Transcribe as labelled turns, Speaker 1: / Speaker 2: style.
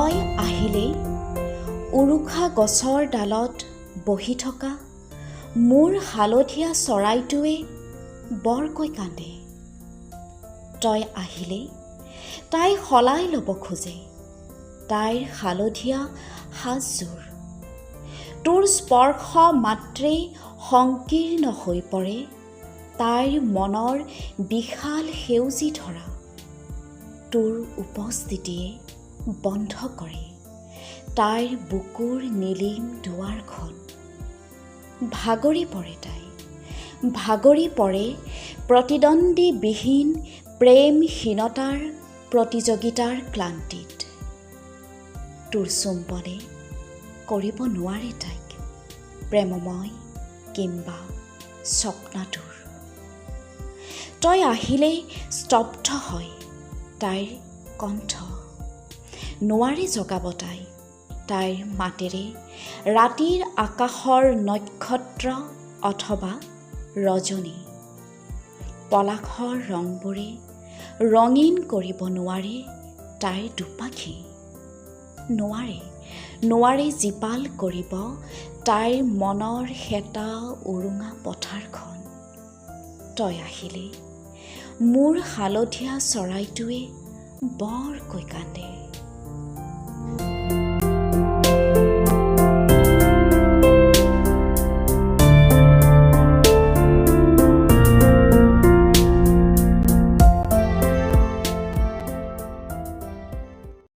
Speaker 1: তই আহিলেই উৰুখা গছৰ ডালত বহি থকা মোৰ হালধীয়া চৰাইটোৱে বৰকৈ কান্দে। তই আহিলেই তাই সলাই ল'ব খোজে তাইৰ হালধীয়া সাজযোৰ। তোৰ স্পৰ্শ মাত্ৰেই সংকীৰ্ণ হৈ পৰে তাইৰ মনৰ বিশাল সেউজী ধৰা। তোৰ উপস্থিতিয়ে বন্ধ কৰে তাইৰ বুকুৰ নীলিম দুৱাৰখন। ভাগৰি পৰে তাই, ভাগৰি পৰে প্ৰতিদ্বন্দ্বীবিহীন প্ৰেমহীনতাৰ প্ৰতিযোগিতাৰ ক্লান্তিত। তোৰ চুম্বনে কৰিব নোৱাৰে তাইক প্ৰেমময় কিম্বা স্বপ্নাতুৰ। তই আহিলেই স্তব্ধ হয় তাইৰ কণ্ঠ। নোৱাৰে জগাব তাই তাইৰ মাতেৰে ৰাতিৰ আকাশৰ নক্ষত্ৰ অথবা ৰজনী। পলাশৰ ৰংবোৰে ৰঙীন কৰিব নোৱাৰে তাইৰ দুপাখি। নোৱাৰে জীপাল কৰিব তাইৰ মনৰ হেতা উৰুঙা পথাৰখন। তই আহিলেই মোৰ হালধীয়া চৰাইটোৱে বৰকৈ কান্দে।